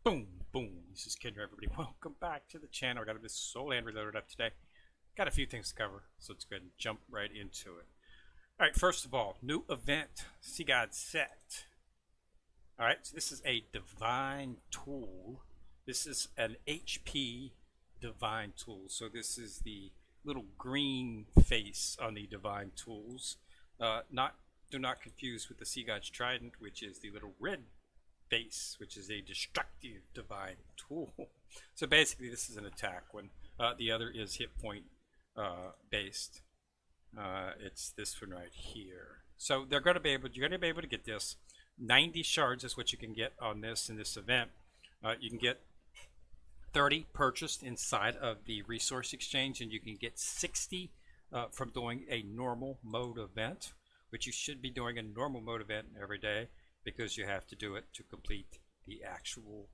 Boom, boom. This is Kendra, everybody. Welcome back to the channel. I got this Soul Land Reloaded up today. Got a few things to cover, so let's go ahead and jump right into it. All right, first of all, new event, Sea God set. All right, so this is a divine tool. This is an HP divine tool. So this is the little green face on the divine tools. Do not confuse with the Sea God's Trident, which is the little red base, which is a destructive divine tool. So basically this is an attack one. The other is hit point based. It's this one right here. So you're going to be able to get this. 90 shards is what you can get on this in this event. You can get 30 purchased inside of the resource exchange, and you can get 60 from doing a normal mode event, which you should be doing a normal mode event every day, because you have to do it to complete the actual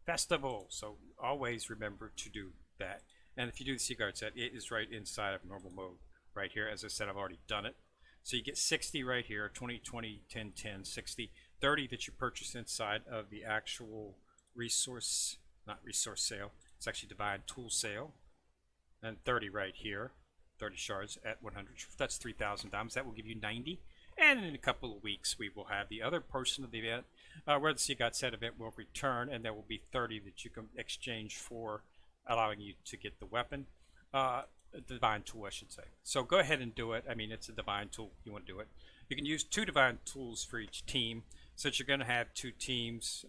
festival. So always remember to do that. And if you do the Sea God set, it is right inside of normal mode right here. As I said, I've already done it. So you get 60 right here, 20, 20, 10, 10, 60, 30 that you purchase inside of the actual resource, not resource sale, it's actually divine tool sale, and 30 right here, 30 shards at 100. That's 3,000 diamonds. That will give you 90. And in a couple of weeks, we will have the other portion of the event where the Sea God set event will return, and there will be 30 that you can exchange for, allowing you to get the weapon, the divine tool, I should say. So go ahead and do it. I mean, it's a divine tool. You want to do it. You can use 2 divine tools for each team. Since you're going to have 2 teams,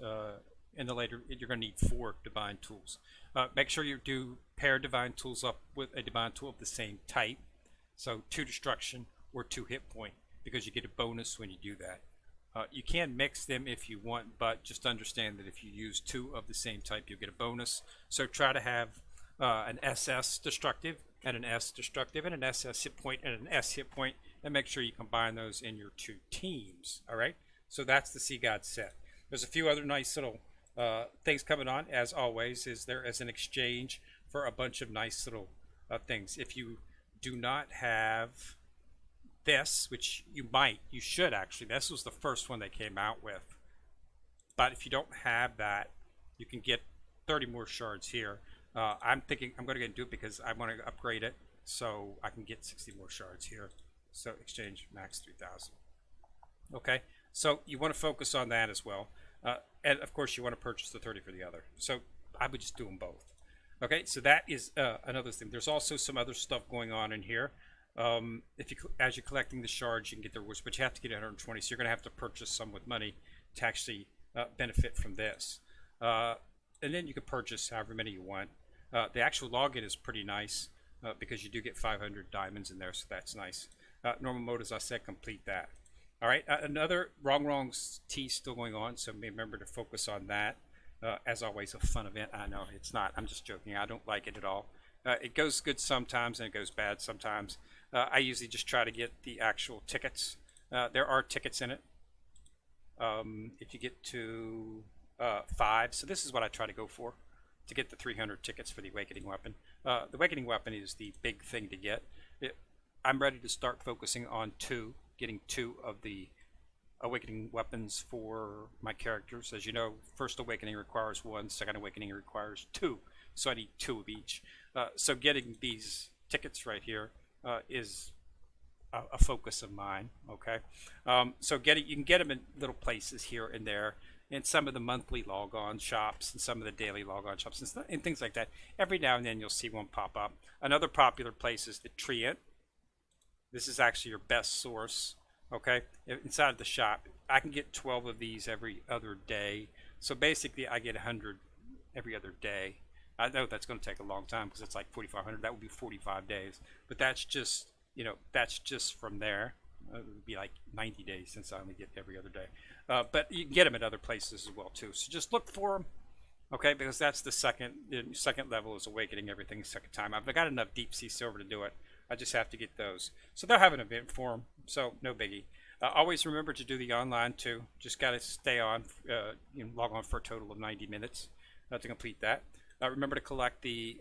in the later, you're going to need 4 divine tools. Make sure you do pair divine tools up with a divine tool of the same type. So 2 destruction or 2 hit point, because you get a bonus when you do that. You can mix them if you want, but just understand that if you use 2 of the same type, you'll get a bonus. So try to have an SS destructive and an S destructive and an SS hit point and an S hit point, and make sure you combine those in your 2 teams. All right, so that's the Sea God set. There's a few other nice little things coming on, as always. Is there as an exchange for a bunch of nice little things. If you do not have this, which you should actually, this was the first one they came out with, but if you don't have that, you can get 30 more shards here. I'm thinking I'm going to go and do it because I want to upgrade it so I can get 60 more shards here. So exchange max 3,000. Okay, so you want to focus on that as well, and of course you want to purchase the 30 for the other. So I would just do them both. Okay, so that is another thing. There's also some other stuff going on in here. As you're collecting the shards, you can get the rewards, but you have to get 120, so you're going to have to purchase some with money to actually benefit from this. And then you can purchase however many you want. The actual login is pretty nice because you do get 500 diamonds in there, so that's nice. Normal mode, as I said, complete that. All right, another wrong tea still going on, so remember to focus on that. As always, a fun event. I know it's not. I'm just joking. I don't like it at all. It goes good sometimes and it goes bad sometimes. I usually just try to get the actual tickets. There are tickets in it. If you get to 5, so this is what I try to go for, to get the 300 tickets for the Awakening Weapon. The Awakening Weapon is the big thing to get. I'm ready to start focusing on getting 2 of the Awakening weapons for my characters. As you know, first Awakening requires 1, second Awakening requires 2, so I need 2 of each. So getting these tickets right here is a focus of mine. Okay, so you can get them in little places here and there, in some of the monthly log-on shops and some of the daily log-on shops and things like that. Every now and then you'll see one pop up. Another popular place is the Treant. This is actually your best source. Okay, inside of the shop, I can get 12 of these every other day. So basically, I get 100 every other day. I know that's going to take a long time because it's like 4,500. That would be 45 days. But that's just, that's just from there. It would be like 90 days since I only get every other day. But you can get them at other places as well too. So just look for them, okay? Because that's the second level is Awakening everything second time. I've got enough deep sea silver to do it. I just have to get those. So they'll have an event for them, so no biggie. Always remember to do the online too. Just got to stay on, log on for a total of 90 minutes to complete that. Remember to collect the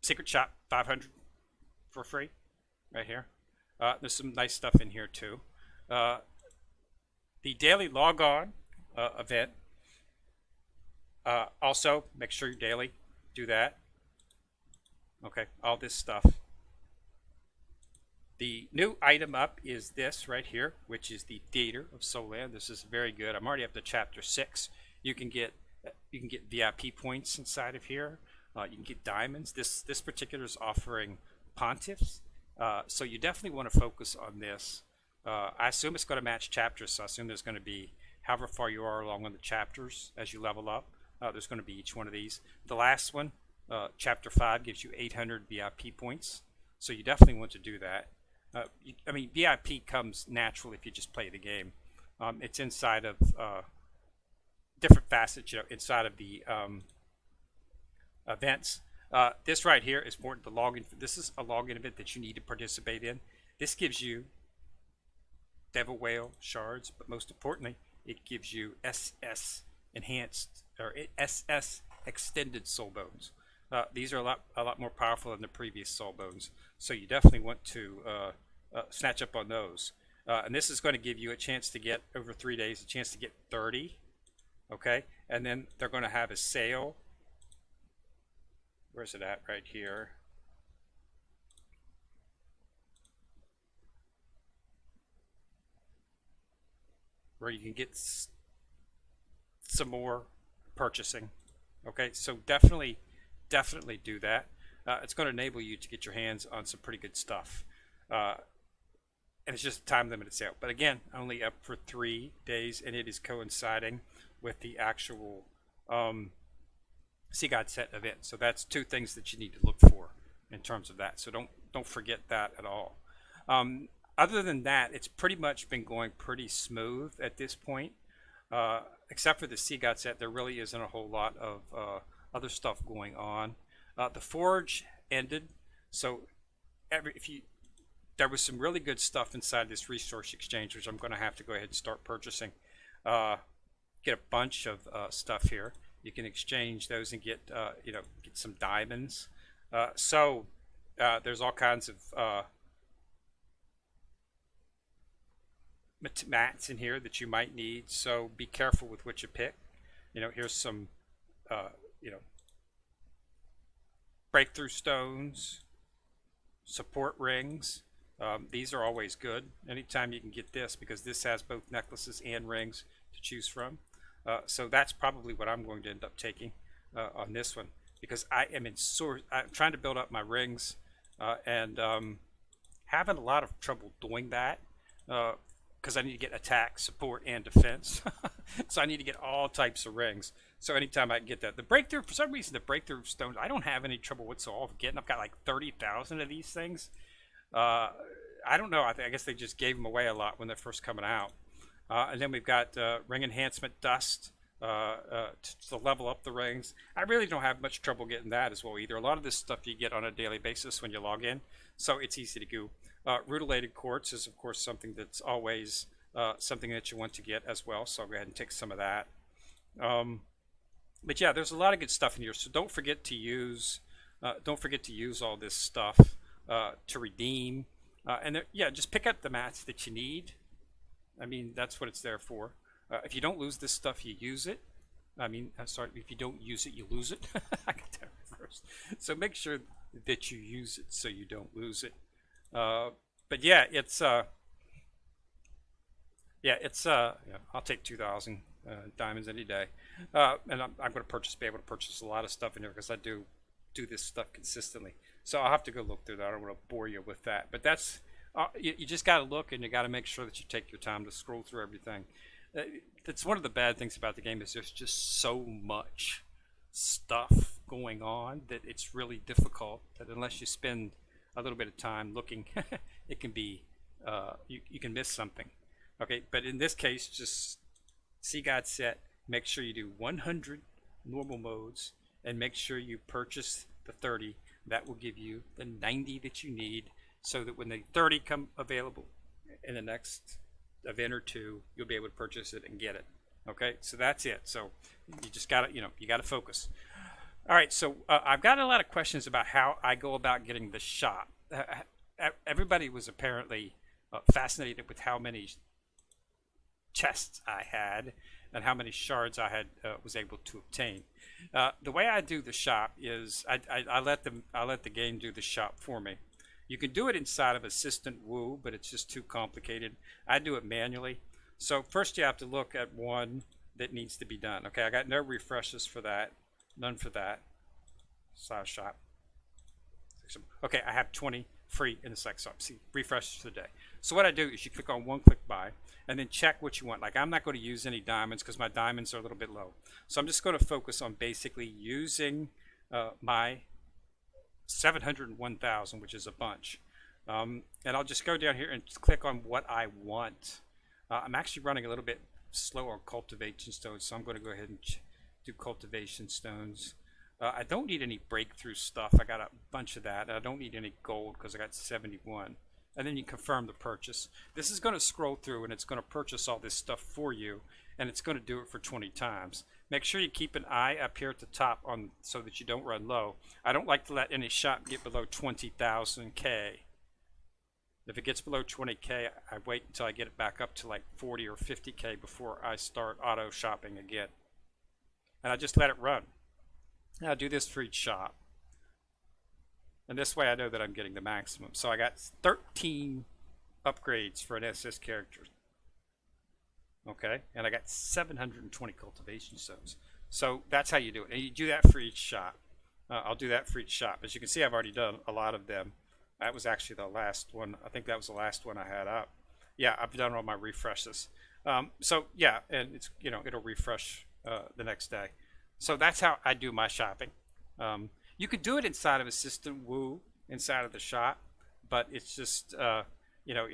Secret Shop 500 for free right here. There's some nice stuff in here too. The daily log on event. Also, make sure you daily do that. Okay, all this stuff. The new item up is this right here, which is the Theater of Soulland. This is very good. I'm already up to chapter 6. You can get VIP points inside of here. You can get diamonds. This particular is offering pontiffs, so you definitely want to focus on this. I assume it's going to match chapters, so I assume there's going to be however far you are along on the chapters as you level up. There's going to be each one of these. The last one, chapter 5, gives you 800 VIP points, so you definitely want to do that. I mean, VIP comes natural if you just play the game. It's inside of different facets, inside of the events. This right here is important to log in. This is a login event that you need to participate in. This gives you Devil Whale shards, but most importantly, it gives you SS enhanced or SS extended soul bones. These are a lot more powerful than the previous soul bones, so you definitely want to snatch up on those. And this is going to give you a chance to get over 3 days, a chance to get 30. Okay, and then they're going to have a sale. Where's it at? Right here. Where you can get some more purchasing. Okay, so definitely do that. It's going to enable you to get your hands on some pretty good stuff. And it's just a time limited sale. But again, only up for 3 days, and it is coinciding with the actual Sea God set event. So that's 2 things that you need to look for in terms of that. So don't forget that at all. Other than that, it's pretty much been going pretty smooth at this point. Except for the Sea God set, there really isn't a whole lot of other stuff going on. The Forge ended, so there was some really good stuff inside this resource exchange, which I'm going to have to go ahead and start purchasing. Get a bunch of stuff here. You can exchange those and get get some diamonds. So there's all kinds of mats in here that you might need. So be careful with what you pick. Here's some breakthrough stones, support rings. These are always good. Anytime you can get this, because this has both necklaces and rings to choose from. So that's probably what I'm going to end up taking on this one, because I am I'm trying to build up my rings and having a lot of trouble doing that because I need to get attack, support, and defense. So I need to get all types of rings. So anytime I can get that, the breakthrough, for some reason, the breakthrough stones, I don't have any trouble whatsoever getting. I've got like 30,000 of these things. I don't know. I guess they just gave them away a lot when they're first coming out. And then we've got ring enhancement dust to level up the rings. I really don't have much trouble getting that as well either. A lot of this stuff you get on a daily basis when you log in, so it's easy to do. Rutilated quartz is, of course, something that's always something that you want to get as well, so I'll go ahead and take some of that. But yeah, there's a lot of good stuff in here, so don't forget to use all this stuff to redeem. And there, yeah, just pick up the mats that you need. I mean, that's what it's there for. If you don't lose this stuff, you use it. I mean, sorry, if you don't use it, you lose it. I got that reversed. So make sure that you use it so you don't lose it. But yeah, I'll take 2,000 diamonds any day. And I'm going to be able to purchase a lot of stuff in here because I do this stuff consistently. So I'll have to go look through that. I don't want to bore you with that. But that's you just got to look, and you got to make sure that you take your time to scroll through everything. That's one of the bad things about the game is there's just so much stuff going on that it's really difficult. That unless you spend a little bit of time looking, it can be you can miss something. Okay, but in this case, just Sea God set. Make sure you do 100 normal modes, and make sure you purchase the 30. That will give you the 90 that you need, so that when the 30 come available in the next event or two, you'll be able to purchase it and get it. Okay, so that's it. So you just gotta, you gotta focus. All right, so I've got a lot of questions about how I go about getting the shop. Everybody was apparently fascinated with how many chests I had, and how many shards I had was able to obtain. The way I do the shop is I let the game do the shop for me. You can do it inside of Assistant Woo, but it's just too complicated. I do it manually. So first you have to look at one that needs to be done. Okay, I got no refreshes for that, none for that. Size shop. Okay, I have 20 free in the select shop. See, refreshes for the day. So what I do is you click on one quick buy and then check what you want. Like I'm not going to use any diamonds because my diamonds are a little bit low. So I'm just going to focus on basically using my 701,000, which is a bunch. And I'll just go down here and click on what I want. I'm actually running a little bit slow on cultivation stones, so I'm going to go ahead and do cultivation stones. I don't need any breakthrough stuff. I got a bunch of that. I don't need any gold because I got 71. And then you confirm the purchase. This is going to scroll through and it's going to purchase all this stuff for you, and it's going to do it for 20 times. Make sure you keep an eye up here at the top on so that you don't run low. I don't like to let any shop get below 20,000K. If it gets below 20K, I wait until I get it back up to like 40 or 50K before I start auto shopping again. And I just let it run. I'll do this for each shop. And this way I know that I'm getting the maximum. So I got 13 upgrades for an SS character. Okay, and I got 720 cultivation stones. So that's how you do it. And you do that for each shop. I'll do that for each shop. As you can see, I've already done a lot of them. That was actually the last one. I think that was the last one I had up. Yeah, I've done all my refreshes. So yeah, and it's, you know, it'll refresh the next day. So that's how I do my shopping. You could do it inside of Assistant Woo, inside of the shop, but it's just you know,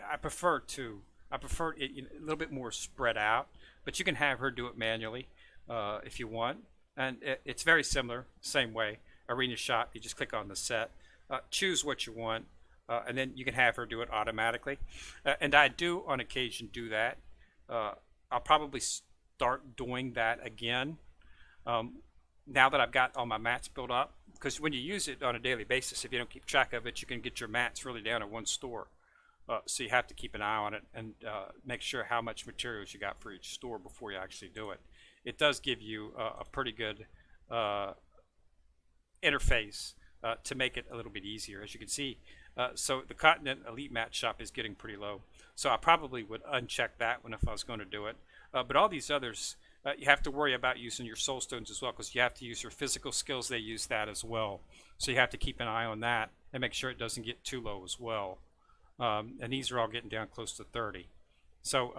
I prefer it a little bit more spread out. But you can have her do it manually if you want, and it's very similar, same way. Arena shop, you just click on the set, choose what you want, and then you can have her do it automatically. And I do on occasion do that. I'll probably start doing that again. Now that I've got all my mats built up, because when you use it on a daily basis, if you don't keep track of it, you can get your mats really down in one store. So you have to keep an eye on it and make sure how much materials you got for each store before you actually do it. It does give you a pretty good interface to make it a little bit easier. As you can see, so the Continent Elite Mat Shop is getting pretty low. So I probably would uncheck that one if I was going to do it. But all these others, you have to worry about using your soul stones as well, because you have to use your physical skills. They use that as well. So you have to keep an eye on that and make sure it doesn't get too low as well. And these are all getting down close to 30. So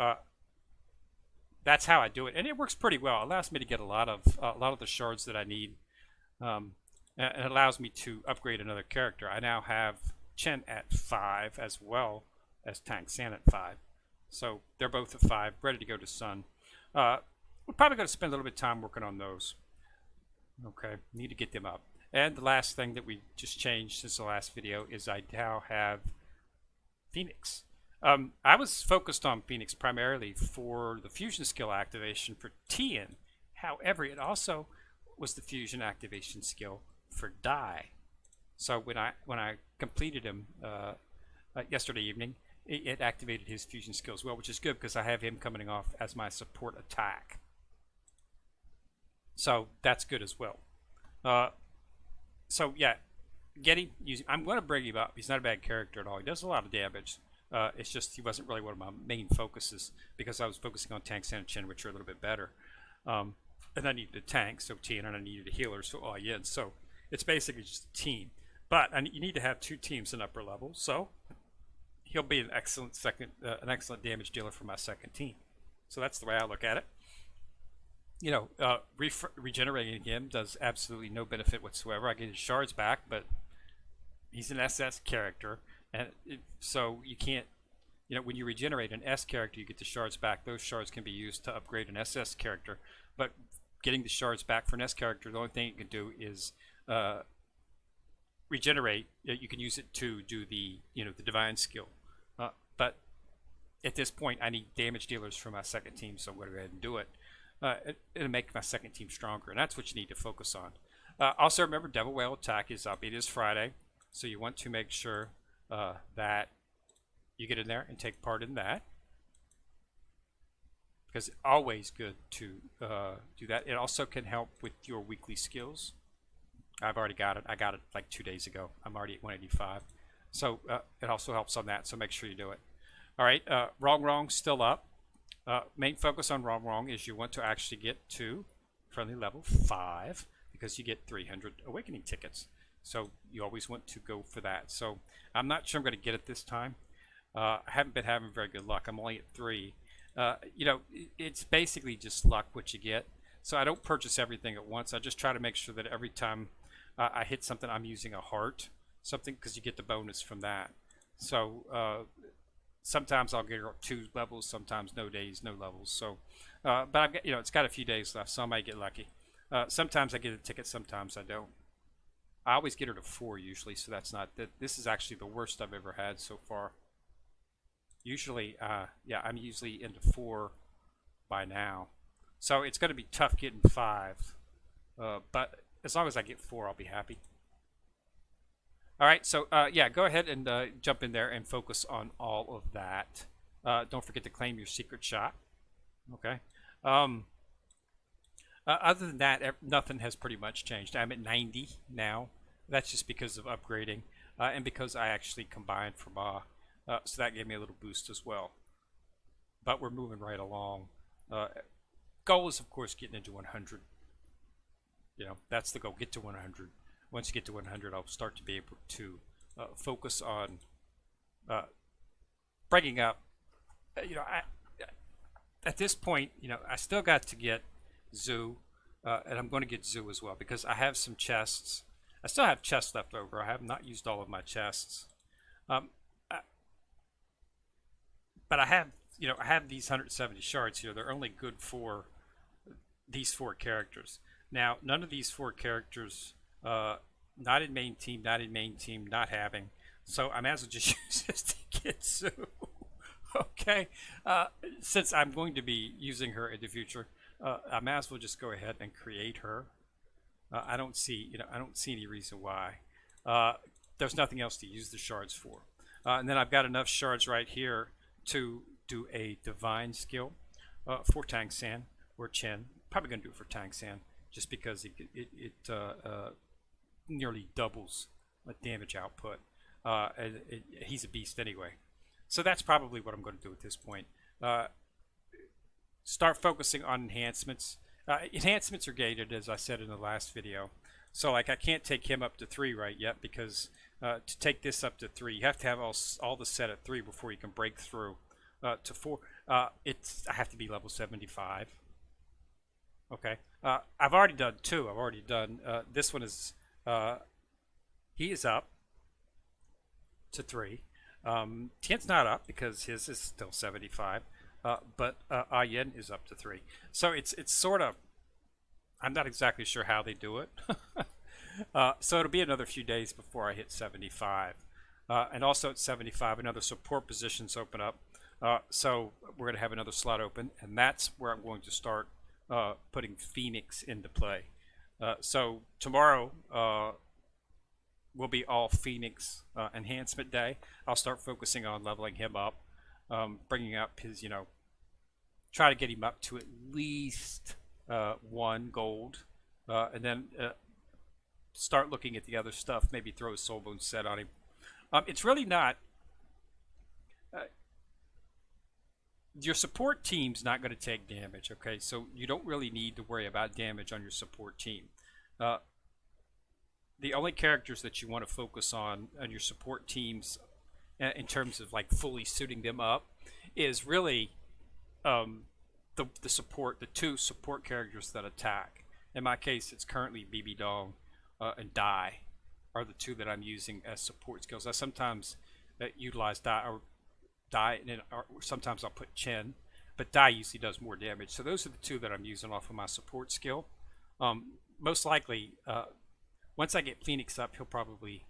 that's how I do it, and it works pretty well. It allows me to get a lot of the shards that I need, and it allows me to upgrade another character. I now have Chen at 5 as well as Tang San at 5, so they're both at 5, ready to go to Sun. We're probably going to spend a little bit of time working on those. Okay, need to get them up. And the last thing that we just changed since the last video is I now have Phoenix. I was focused on Phoenix primarily for the fusion skill activation for Tien. However, it also was the fusion activation skill for Dai. So when I completed him yesterday evening, it activated his fusion skill as well, which is good because I have him coming off as my support attack. So that's good as well. So yeah, I'm going to bring him up. He's not a bad character at all. He does a lot of damage. It's just he wasn't really one of my main focuses because I was focusing on tanks and Chen, which are a little bit better. And I needed a tank, so Tien, and I needed a healer, so Yin. So it's basically just a team. But you need to have 2 teams in upper level, so he'll be an excellent damage dealer for my second team. So that's the way I look at it. You know, regenerating him does absolutely no benefit whatsoever. I get his shards back, but he's an SS character, and so you can't, you know, when you regenerate an S character, you get the shards back. Those shards can be used to upgrade an SS character, but getting the shards back for an S character, the only thing you can do is regenerate. You can use it to do the, you know, the divine skill, but at this point, I need damage dealers for my second team, so I'm going to go ahead and do it. It'll make my second team stronger, and that's what you need to focus on. Also, remember, Devil Whale Attack is up. It is Friday, so you want to make sure that you get in there and take part in that. because it's always good to do that. It also can help with your weekly skills. I've already got it. I got it like 2 days ago. I'm already at 185. So it also helps on that. So make sure you do it. All right. Wrong still up. Main focus on wrong is you want to actually get to friendly level 5 because you get 300 awakening tickets. So you always want to go for that. So I'm not sure I'm going to get it this time. I haven't been having very good luck. I'm only at 3. You know, it's basically just luck what you get. So I don't purchase everything at once. I just try to make sure that every time I hit something, I'm using a heart, something, because you get the bonus from that. So sometimes I'll get 2 levels, sometimes no days, no levels. So, but I've got, you know, it's got a few days left, so I might get lucky. Sometimes I get a ticket, sometimes I don't. I always get her to 4 usually, so that's not that. This is actually the worst I've ever had so far. Usually, yeah, I'm usually into 4 by now. So it's going to be tough getting 5, but as long as I get 4, I'll be happy. All right, so yeah, go ahead and jump in there and focus on all of that. Don't forget to claim your secret shot. Okay. Other than that, nothing has pretty much changed. I'm at 90 now. That's just because of upgrading and because I actually combined for Ma. So that gave me a little boost as well. But we're moving right along. Goal is, of course, getting into 100. You know, that's the goal. Get to 100. Once you get to 100, I'll start to be able to focus on bringing up. You know, at this point, you know, I still got to get Zoo, and I'm going to get Zoo as well because I have some chests. I still have chests left over. I have not used all of my chests, but I have, you know, I have these 170 shards here. They're only good for these 4 characters. Now, none of these 4 characters, not in main team, not having. So I might as well just use this to get Zoo. Okay, since I'm going to be using her in the future, I might as well just go ahead and create her. I don't see, you know, I don't see any reason why. There's nothing else to use the shards for. And then I've got enough shards right here to do a divine skill for Tang San or Chen. Probably going to do it for Tang San just because it nearly doubles damage output. He's a beast anyway. So that's probably what I'm going to do at this point. Start focusing on enhancements. Enhancements are gated, as I said in the last video. So like I can't take him up to 3 right yet because to take this up to 3, you have to have all the set at 3 before you can break through to 4. I have to be level 75. Okay. I've already done 2. I've already done this one is he is up to 3. Tian's not up because his is still 75, but Ayen is up to 3. So it's sort of, I'm not exactly sure how they do it. So it'll be another few days before I hit 75. And also at 75, another support positions open up. So we're going to have another slot open, and that's where I'm going to start putting Phoenix into play. So tomorrow will be all Phoenix enhancement day. I'll start focusing on leveling him up, bringing up his, you know, try to get him up to at least 1 gold, and then start looking at the other stuff. Maybe throw a soul bone set on him. It's really not. Your support team's not going to take damage, okay? So you don't really need to worry about damage on your support team. The only characters that you want to focus on your support teams in terms of like fully suiting them up is really the 2 support characters that attack. In my case, it's currently BB Dong and Dai are the 2 that I'm using as support skills. I sometimes utilize Dai, and then sometimes I'll put Chen, but Dai usually does more damage. So those are the 2 that I'm using off of my support skill. Most likely, once I get Phoenix up, he'll probably,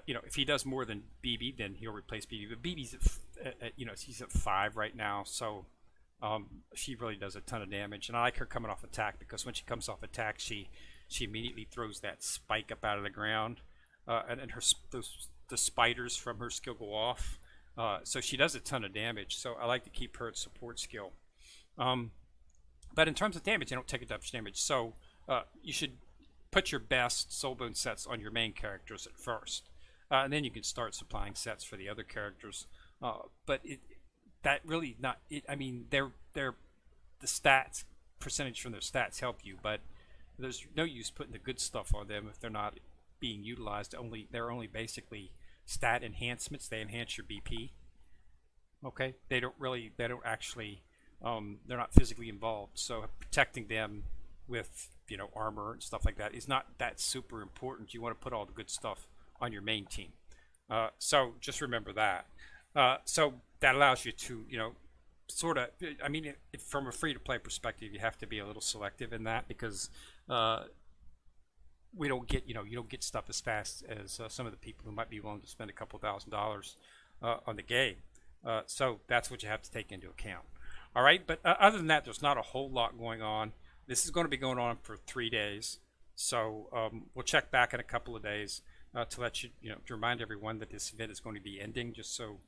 you know, if he does more than BB, then he'll replace BB. But BB's at you know, he's at 5 right now, so she really does a ton of damage. And I like her coming off attack because when she comes off attack, she immediately throws that spike up out of the ground, and the spiders from her skill go off. So she does a ton of damage. So I like to keep her at support skill. But in terms of damage, they don't take that much damage. So you should put your best soulbone sets on your main characters at first, and then you can start supplying sets for the other characters. But that really not. I mean, the stats percentage from their stats help you, but there's no use putting the good stuff on them if they're not being utilized. They're only basically stat enhancements. They enhance your BP. Okay, they don't actually. They're not physically involved, so protecting them with armor and stuff like that is not that super important. You want to put all the good stuff on your main team. So just remember that. So that allows you to sort of. I mean, from a free-to-play perspective, you have to be a little selective in that because we don't get you don't get stuff as fast as some of the people who might be willing to spend a couple $1,000s on the game. So that's what you have to take into account. All right, but other than that, there's not a whole lot going on. This is going to be going on for 3 days, so we'll check back in a couple of days to let you, to remind everyone that this event is going to be ending, just so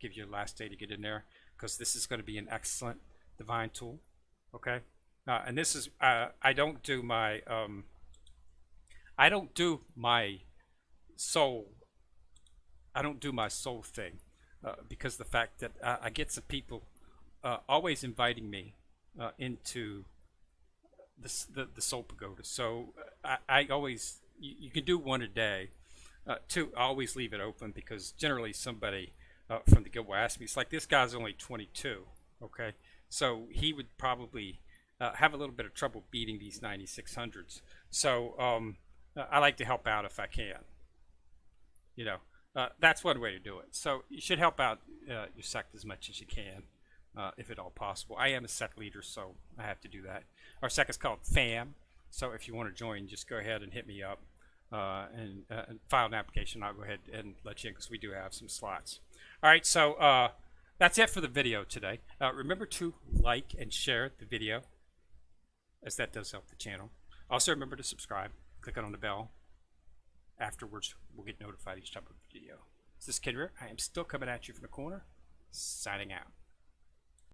give you a last day to get in there, because this is going to be an excellent divine tool. Okay, and this is I don't do my soul. I don't do my soul thing because the fact that I get some people. Always inviting me into the Soul Pagoda. So I always, you can do one a day. Two, I always leave it open because generally somebody from the guild will ask me. It's like, this guy's only 22, okay? So he would probably have a little bit of trouble beating these 9600s. So I like to help out if I can. That's one way to do it. So you should help out your sect as much as you can. If at all possible. I am a sect leader, so I have to do that. Our sect is called FAM, so if you want to join, just go ahead and hit me up and file an application. I'll go ahead and let you in because we do have some slots. All right, so that's it for the video today. Remember to like and share the video, as that does help the channel. Also, remember to subscribe. Click on the bell. Afterwards, we'll get notified each time of the video. This is Kendra. I am still coming at you from the corner, signing out.